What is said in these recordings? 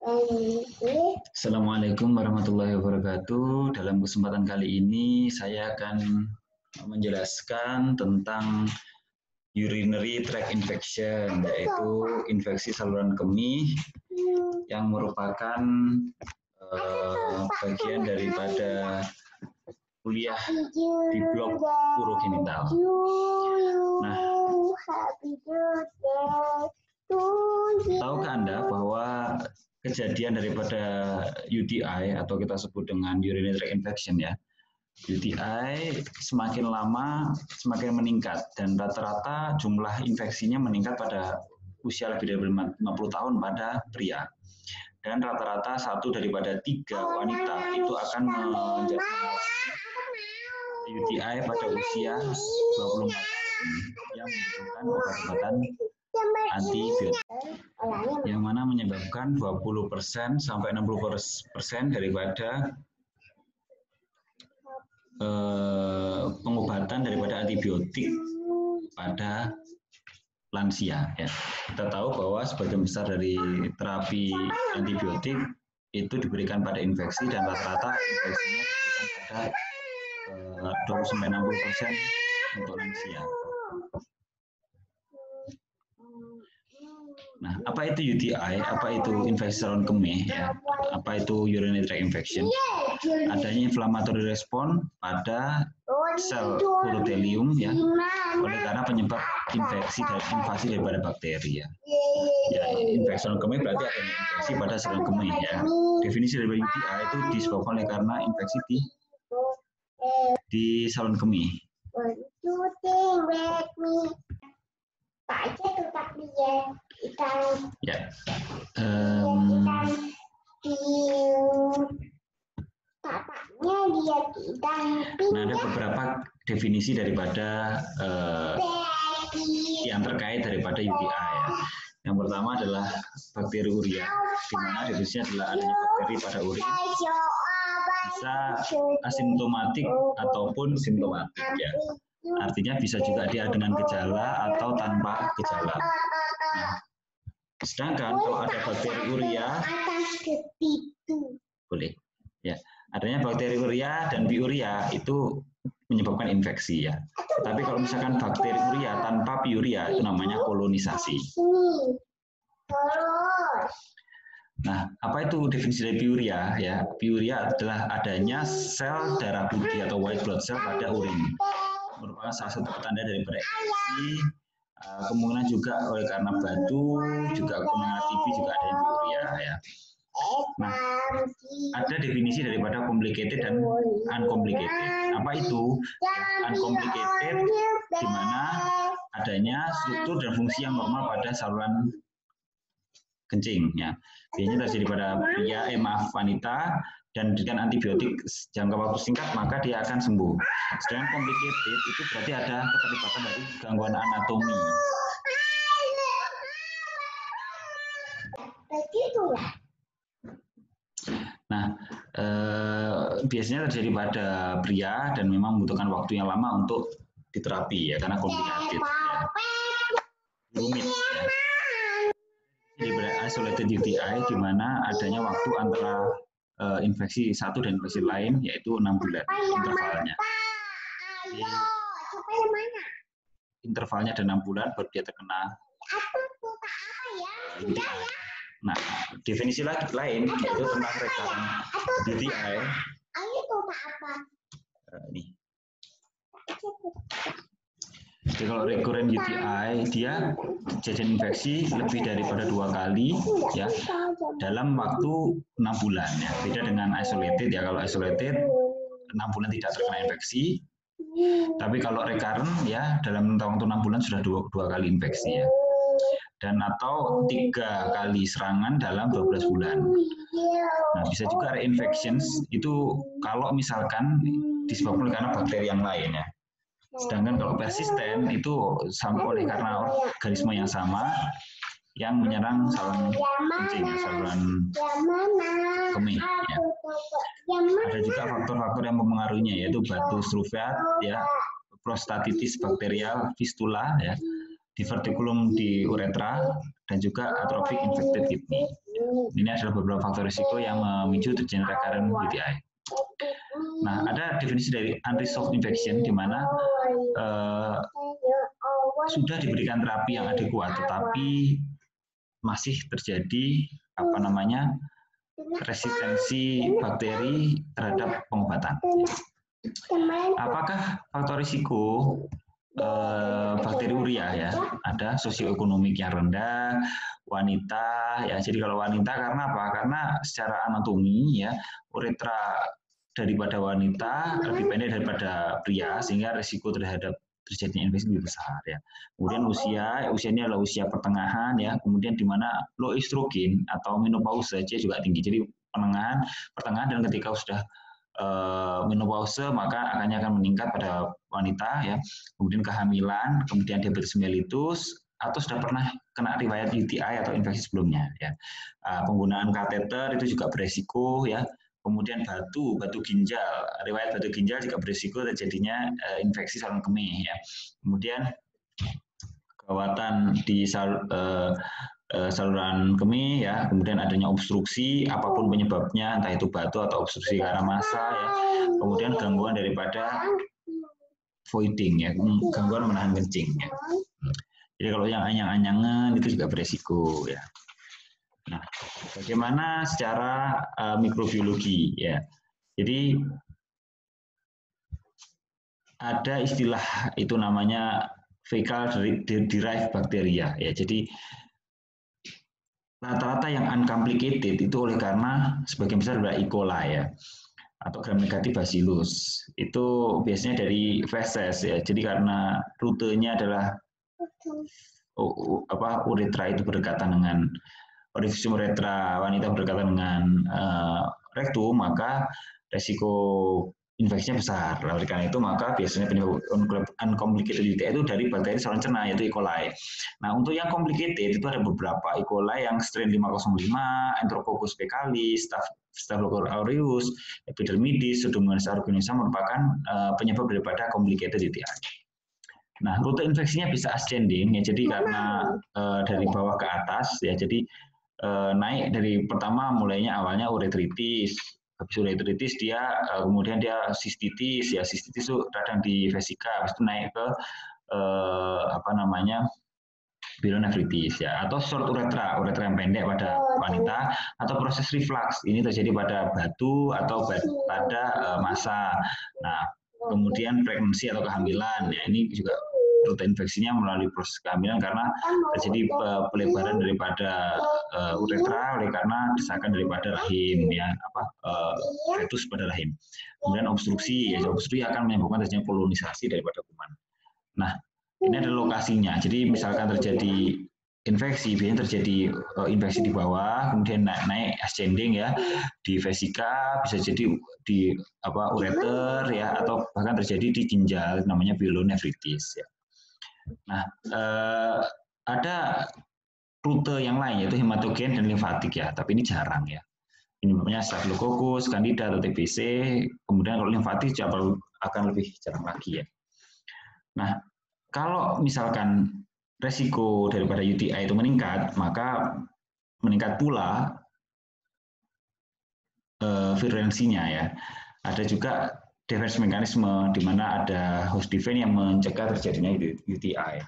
Assalamualaikum warahmatullahi wabarakatuh. Dalam kesempatan kali ini saya akan menjelaskan tentang urinary tract infection, yaitu infeksi saluran kemih yang merupakan bagian daripada kuliah di blok urogenital. Nah, tahukah Anda bahwa kejadian daripada UTI atau kita sebut dengan urinary tract infection ya, UTI semakin lama semakin meningkat dan rata-rata jumlah infeksinya meningkat pada usia lebih dari 50 tahun pada pria. Dan rata-rata 1 daripada 3 wanita itu akan mengalami UTI pada usia 24 tahun yang membutuhkan obat-obatan antibiotik yang mana menyebabkan 20% sampai 60% daripada pengobatan daripada antibiotik pada lansia. Ya. Kita tahu bahwa sebagian besar dari terapi antibiotik itu diberikan pada infeksi dan rata-rata infeksinya diberikan pada 20-60% untuk lansia. Nah, apa itu UTI? Apa itu infeksi saluran kemih? Ya? Apa itu urinary tract infection? Adanya inflammatory respon pada sel urotelium ya, oleh karena penyebab infeksi dan invasi daripada bakteri ya. Ya, infeksi saluran kemih berarti adanya infeksi pada saluran kemih ya. Definisi dari UTI itu disebabkan oleh karena infeksi di saluran kemih. Ya. Nah, ada beberapa definisi daripada yang terkait daripada UTI ya. Yang pertama adalah bakteri urea, di mana definisinya adalah adanya bakteri pada urin, bisa asimptomatik ataupun simptomatik ya. Artinya bisa juga dia dengan gejala atau tanpa gejala. Nah, sedangkan kalau ada bakteri urea, boleh, ya, adanya bakteri urea dan biurea itu menyebabkan infeksi ya. Tapi kalau misalkan bakteri urea tanpa biurea itu namanya kolonisasi. Nah, apa itu definisi dari biurea ya? Biurea adalah adanya sel darah putih atau white blood cell pada urin. Merupakan salah satu petanda daripada infeksi. Kemungkinan juga oleh karena batu, juga kemungkinan TB juga ada yang biurea ya. Nah, ada definisi daripada complicated dan uncomplicated. Apa itu? Uncomplicated di mana adanya struktur dan fungsi yang normal pada saluran kencing ya. Biasanya terjadi pada pria, wanita, dan dengan antibiotik jangka waktu singkat maka dia akan sembuh. Sedangkan complicated itu berarti ada keterlibatan dari gangguan anatomi. Nah, biasanya terjadi pada pria dan memang membutuhkan waktu yang lama untuk diterapi ya karena complicated ya. Rumit ya. Jadi isolated UTI di mana adanya waktu antara infeksi satu dan infeksi lain yaitu 6 bulan intervalnya. Jadi, intervalnya ada 6 bulan baru dia terkena UTI. Nah, definisi lain yaitu tentang recurrent UTI. Ini. Jadi kalau recurrent UTI dia kejadian infeksi lebih daripada 2 kali ya dalam waktu 6 bulan ya. Beda dengan isolated ya, kalau isolated 6 bulan tidak terkena infeksi. Tapi kalau recurrent ya dalam waktu 6 bulan sudah 2 kali infeksi ya. Dan atau 3 kali serangan dalam 12 bulan. Nah, bisa juga reinfections itu kalau misalkan disebabkan oleh karena bakteri yang lain ya. Sedangkan kalau persisten itu sama oleh karena organisme yang sama yang menyerang saluran kencing, saluran kemih. Ya. Ada juga faktor-faktor yang mempengaruhinya yaitu batu sulfat, ya, prostatitis bakterial, fistula, ya, divertikulum di uretra, dan juga atrophic infected kidney. Ini adalah beberapa faktor risiko yang memicu terjadinya recurrent UTI. Nah, ada definisi dari unresolved infection di mana sudah diberikan terapi yang adekuat, tetapi masih terjadi resistensi bakteri terhadap pengobatan. Apakah faktor risiko bakteriuria ya? Ada sosioekonomik yang rendah, wanita ya. Jadi kalau wanita karena apa? Karena secara anatomi ya uretra daripada wanita lebih pendek daripada pria sehingga risiko terhadap terjadinya infeksi lebih besar ya. Kemudian usia ini adalah usia pertengahan ya. Kemudian di mana low estrogen atau menopause saja juga tinggi. Jadi pertengahan dan ketika sudah menopause maka akan meningkat pada wanita ya. Kemudian kehamilan, kemudian diabetes mellitus atau sudah pernah kena riwayat UTI atau infeksi sebelumnya ya. Penggunaan kateter itu juga beresiko ya. Kemudian batu ginjal, riwayat batu ginjal juga berisiko terjadinya infeksi saluran kemih ya. Kemudian gawatan di saluran kemih ya, kemudian adanya obstruksi apapun penyebabnya, entah itu batu atau obstruksi karena massa ya. Kemudian gangguan daripada voiding ya, gangguan menahan kencing ya. Jadi kalau yang anyang-anyangan itu juga beresiko ya. Nah, bagaimana secara mikrobiologi ya? Jadi ada istilah itu namanya fecal derived bacteria ya. Jadi rata-rata yang uncomplicated itu oleh karena sebagian besar adalah E. coli ya atau gram negatif bacillus. Itu biasanya dari feces ya. Jadi karena rutenya adalah uretra itu berdekatan dengan orifisium uretra wanita berdekatan dengan rektum, maka resiko infeksinya besar. Oleh karena itu, maka biasanya penyebab uncomplicated UTI itu dari bakteri saluran cerna, yaitu E. coli. Nah, untuk yang complicated itu ada beberapa E. coli yang strain 505, Enterococcus faecalis, Staphylococcus aureus, Epidermidis, Pseudomonas aeruginosa merupakan penyebab daripada complicated UTI. Nah, rute infeksinya bisa ascending, ya, jadi karena dari bawah ke atas, ya, jadi naik dari pertama mulainya awalnya uretritis, habis uretritis dia kemudian dia sistitis, ya sistitis itu radang di vesika, habis itu naik ke pilonefritis, ya, atau short uretra yang pendek pada wanita, atau proses reflux ini terjadi pada batu atau pada massa. Nah, kemudian pregnancy atau kehamilan, ya ini juga rute infeksinya melalui proses kehamilan karena terjadi pelebaran daripada uretra oleh karena desakan daripada rahim ya fetus pada rahim. Kemudian obstruksi akan menyebabkan terjadinya kolonisasi daripada kuman. Nah, ini adalah lokasinya. Jadi misalkan terjadi infeksi, biasanya terjadi infeksi di bawah, kemudian naik ascending ya di vesika, bisa jadi di ureter ya, atau bahkan terjadi di ginjal namanya pilonefritis ya. Nah, ada rute yang lain yaitu hematogen dan limfatik ya, tapi ini jarang ya. Ini namanya Staphylococcus, Candida atau TBC. Kemudian kalau limfatik akan lebih jarang lagi ya. Nah, kalau misalkan resiko daripada UTI itu meningkat, maka meningkat pula virulensinya ya. Ada juga defense mekanisme di mana ada host defense yang mencegah terjadinya UTI.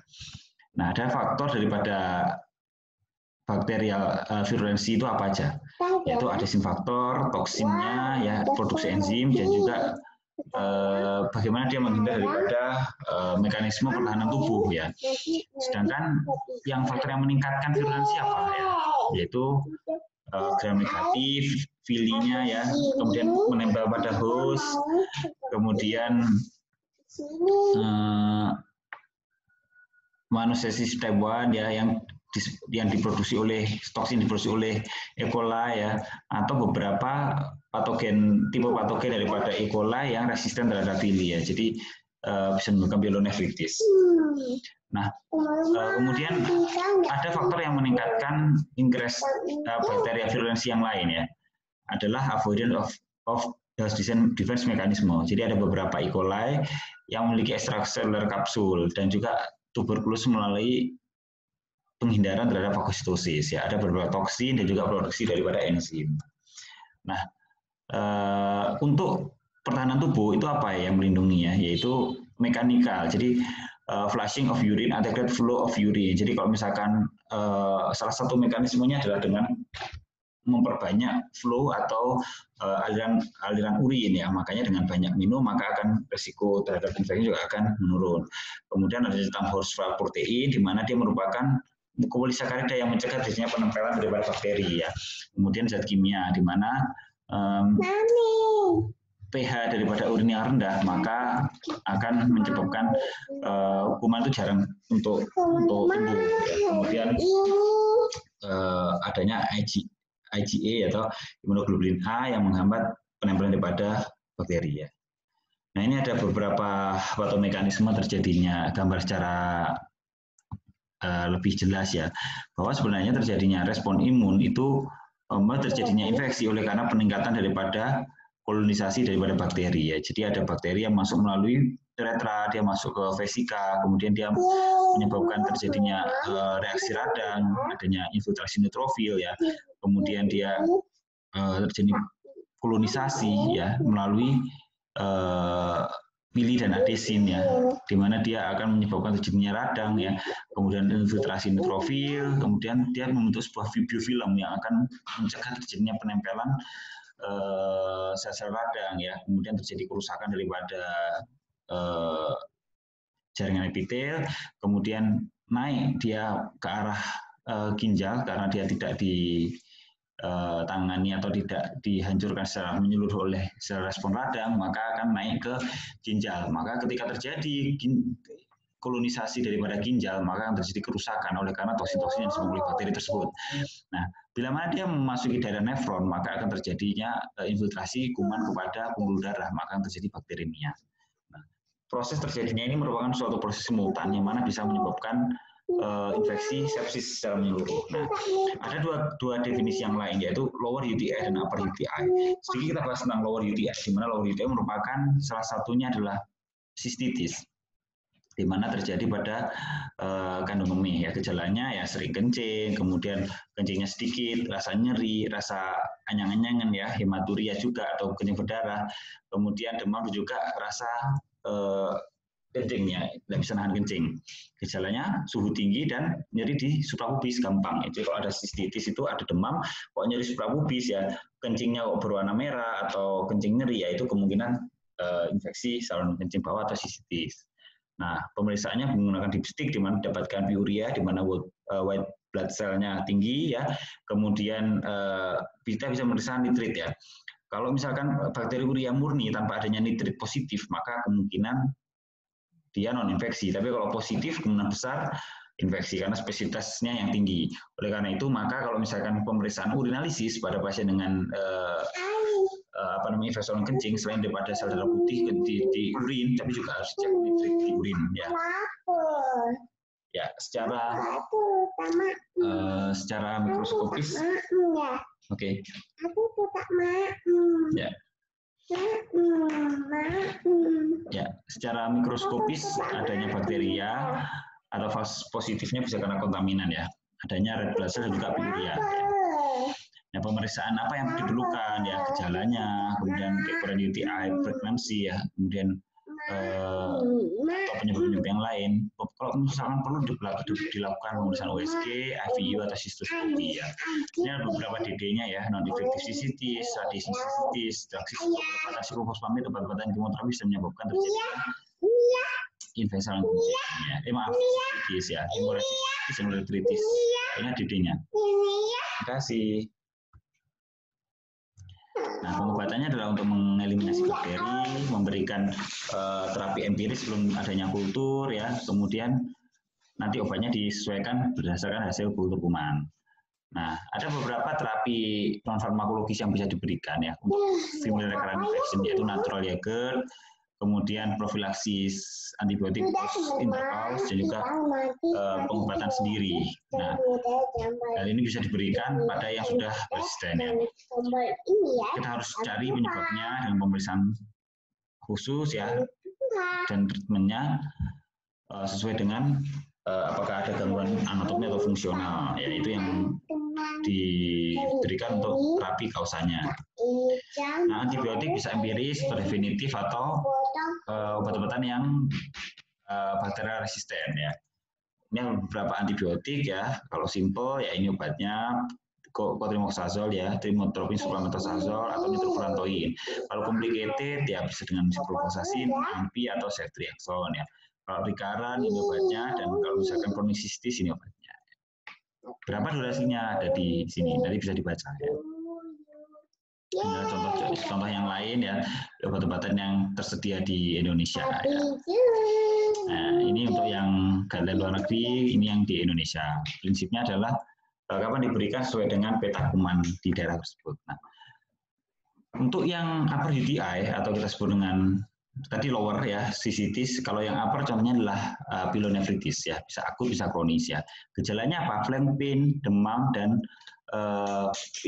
Nah, ada faktor daripada bakterial virulensi itu apa aja? Yaitu ada faktor, toksinnya, ya, produksi enzim, dan juga bagaimana dia menghindar daripada mekanisme pertahanan tubuh ya. Sedangkan yang faktor yang meningkatkan virulensi apa ya? Yaitu gram negatif, filinya ya, kemudian menempel pada host, kemudian monocysis type 1 ya yang diproduksi oleh toksin diproduksi oleh E. coli ya, atau beberapa tipe patogen daripada E. coli yang resisten terhadap fili ya. Jadi bisa menyebabkan pilonefritis. Nah, kemudian ada faktor yang meningkatkan ingress bakteri virulensi yang lain ya, adalah avoidance of host defense mechanism. Jadi ada beberapa E. coli yang memiliki extracellular kapsul dan juga tuberkulosis melalui penghindaran terhadap fagositosis ya. Ada beberapa toksin dan juga produksi daripada enzim. Nah, untuk pertahanan tubuh itu apa ya yang melindungi ya? Yaitu mekanikal. Jadi flushing of urine, integrated flow of urine. Jadi kalau misalkan salah satu mekanismenya adalah dengan memperbanyak flow atau aliran urin ya, makanya dengan banyak minum maka akan risiko terhadap infeksi juga akan menurun. Kemudian ada tentang horsefly protein di mana dia merupakan polisakarida yang mencegah terjadinya penempelan daripada bakteri ya. Kemudian zat kimia di mana pH daripada urin yang rendah maka akan menyebabkan kuman itu jarang untuk tumbuh. Ya. Kemudian adanya IgA atau imunoglobulin A yang menghambat penempelan daripada bakteri ya. Nah ini ada beberapa patomekanisme terjadinya gambar secara lebih jelas ya bahwa sebenarnya terjadinya respon imun itu terjadinya infeksi oleh karena peningkatan daripada kolonisasi daripada bakteri ya. Jadi ada bakteri yang masuk melalui uretra, dia masuk ke vesika, kemudian dia menyebabkan terjadinya reaksi radang, adanya infiltrasi neutrofil ya. Kemudian dia terjadi kolonisasi ya melalui pili dan adesin ya, di mana dia akan menyebabkan terjadinya radang ya, kemudian infiltrasi neutrofil, kemudian dia membentuk sebuah biofilm yang akan mencegah terjadinya penempelan sel-sel radang ya, kemudian terjadi kerusakan daripada jaringan epitel, kemudian naik dia ke arah ginjal karena dia tidak ditangani atau tidak dihancurkan secara menyeluruh oleh sel respon radang, maka akan naik ke ginjal. Maka ketika terjadi kolonisasi daripada ginjal, maka akan terjadi kerusakan oleh karena toksin-toksin yang disebabkan oleh bakteri tersebut. Nah, bila mana dia memasuki daerah nefron, maka akan terjadinya infiltrasi kuman kepada pembuluh darah, maka akan terjadi bakteremia. Nah, proses terjadinya ini merupakan suatu proses simultan yang mana bisa menyebabkan infeksi sepsis secara menyeluruh. Nah, ada dua definisi yang lain yaitu lower UTI dan upper UTI. Sedikit kita bahas tentang lower UTI, di mana lower UTI merupakan salah satunya adalah sistitis, di mana terjadi pada kandung kemih ya, gejalanya ya sering kencing, kemudian kencingnya sedikit, rasa nyeri, rasa anyang-anyangan ya, hematuria juga atau kencing berdarah, kemudian demam juga rasa kencing ya, tidak bisa nahan kencing. Gejalanya suhu tinggi dan nyeri di suprapubis gampang. Jadi kalau ada sistitis itu ada demam, kok nyeri suprapubis ya, kencingnya kok berwarna merah atau kencing nyeri ya, itu kemungkinan infeksi saluran kencing bawah atau sistitis. Nah, pemeriksaannya menggunakan dipstick di mana dapatkan piuria, di mana white blood cell-nya tinggi ya. Kemudian kita bisa memeriksa nitrit ya. Kalau misalkan bakteri urea murni tanpa adanya nitrit positif, maka kemungkinan dia non infeksi. Tapi kalau positif kemungkinan besar infeksi karena spesifitasnya yang tinggi. Oleh karena itu, maka kalau misalkan pemeriksaan urinalisis pada pasien dengan infeksi saluran kencing, selain daripada sel darah putih di urin, tapi juga harus cek nitrit di urin ya. Ya, secara mikroskopis. Oke. Ya. Ya, secara mikroskopis adanya bakteria atau positifnya bisa karena kontaminan ya. Adanya red blood cell dan juga piuria. Nah, pemeriksaan apa yang diperlukan ya, gejalanya, kemudian recurrent UTI, pregnancy ya, kemudian atau penyebab-penyebab yang lain. Kalau misalkan perlu dilakukan pemeriksaan USG, IVU atau sistoskopi ya. Ini ada beberapa DD-nya ya, non-infective cystitis, radiation cystitis, obat siklofosfamid, obat-obatan kemoterapi bisa menyebabkan terjadinya infeksi saluran kencing ya. Cystitis ya, hemorrhagitis, ini DD-nya. Terima kasih. Nah, pengobatannya adalah untuk mengeliminasi bakteri, memberikan terapi empiris sebelum adanya kultur ya, kemudian nanti obatnya disesuaikan berdasarkan hasil kultur kuman. Nah, ada beberapa terapi non farmakologis yang bisa diberikan ya untuk familial recurrent infection, yaitu natural Jaeger, kemudian profilaksis antibiotik post interpaus dan juga pengobatan sendiri. Nah, hal ini bisa diberikan pada yang sudah persisten ya. Kita harus cari penyebabnya dengan pemeriksaan khusus ya, dan treatmentnya sesuai dengan apakah ada gangguan anatomi atau fungsional, ya itu yang diberikan untuk terapi kausanya. Nah, antibiotik bisa empiris atau definitif atau obat-obatan yang bakteria resisten ya. Ini beberapa antibiotik ya. Kalau simple ya ini obatnya cotrimoxazole ya, trimethoprim sulfametazole atau nitrofurantoin. Kalau complicated ya bisa dengan ciprofloxacin, ampi atau ceftriaxone ya. Kalau recurrent ini obatnya, dan kalau misalkan kronik sistis ini obatnya. Berapa durasinya ada di sini, nanti bisa dibaca ya. Ini contoh yang lain ya, obat-obatan yang tersedia di Indonesia ya. Nah, ini untuk yang guideline luar negeri, ini yang di Indonesia. Prinsipnya adalah kapan diberikan sesuai dengan peta kuman di daerah tersebut. Nah, untuk yang upper UTI atau kita sebut dengan tadi lower ya, sistitis. Kalau yang upper contohnya adalah pilonefritis ya, bisa akut bisa kronis ya. Gejalanya apa? Flank pain, demam, dan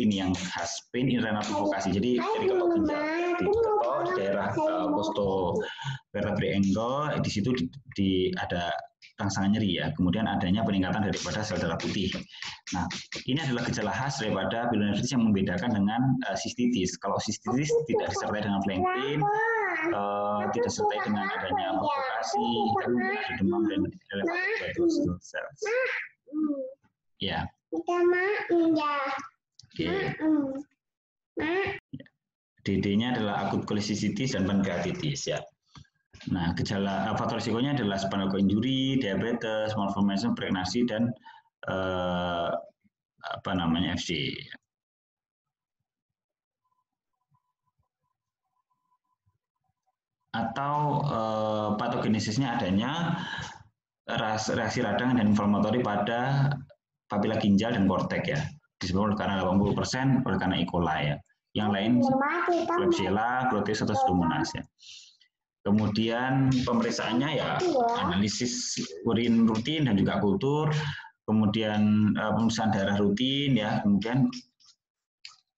ini yang khas pain in renal provokasi. Jadi dari ketok ginjal, di ketok di daerah posto vertebrae angle, di situ ada rangsangan nyeri ya. Kemudian adanya peningkatan daripada sel darah putih. Nah, ini adalah gejala khas daripada pilonefritis yang membedakan dengan sistitis. Kalau sistitis tidak disertai dengan flank pain, tidak disertai dengan adanya provokasi, tapi ada demam dan elevated blood cells. Ya. Oke. DD-nya adalah akut kolesisitis dan pankreatitis ya. Nah, gejala faktor risikonya adalah spinal cord injury, diabetes, malformation, pregnancy, dan FD. Atau patogenesisnya adanya reaksi radang dan inflamatori pada papila ginjal dan kortek ya. Disebabkan karena 80% oleh karena E. coli ya. Yang lain Klebsiella, Proteus atau Pseudomonas ya. Kemudian pemeriksaannya ya analisis urin rutin dan juga kultur, kemudian pemeriksaan darah rutin ya, kemudian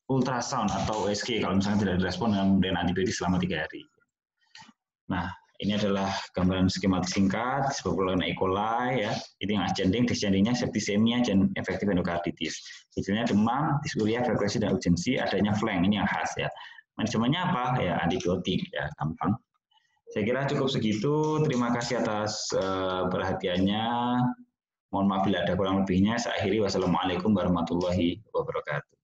ultrasound atau USG kalau misalnya tidak direspon dengan pemberian antibiotik selama 3 hari. Nah, ini adalah gambaran skematik singkat disebabkan E. coli ya. Ini yang ascending, descendingnya septisemia dan efektif endokarditis. Gejalanya demam, disuria, frekuensi dan urgensi, adanya flank, ini yang khas ya. Manajemennya apa? Ya antibiotik ya, gampang. Saya kira cukup segitu. Terima kasih atas perhatiannya. Mohon maaf bila ada kurang lebihnya. Saya akhiri. Wassalamualaikum warahmatullahi wabarakatuh.